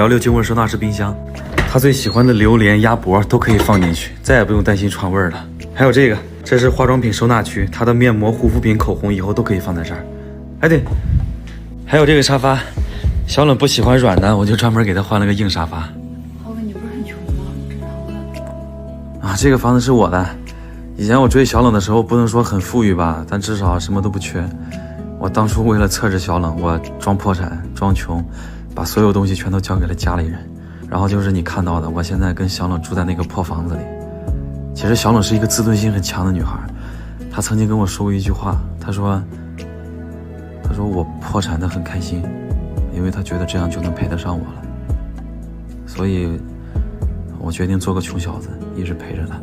116旧物收纳式冰箱，他最喜欢的榴莲、鸭脖都可以放进去，再也不用担心串味儿了。还有这个，这是化妆品收纳区，他的面膜、护肤品、口红以后都可以放在这儿。哎对，还有这个沙发，小冷不喜欢软的，我就专门给他换了个硬沙发。浩哥，你不是很穷吗？你知道吗？啊，这个房子是我的。以前我追小冷的时候，不能说很富裕吧，但至少什么都不缺。我当初为了测试小冷，我装破产、装穷，把所有东西全都交给了家里人。然后就是你看到的，我现在跟小冷住在那个破房子里。其实小冷是一个自尊心很强的女孩，她曾经跟我说过一句话，她说我破产的很开心，因为她觉得这样就能配得上我了。所以我决定做个穷小子，一直陪着她。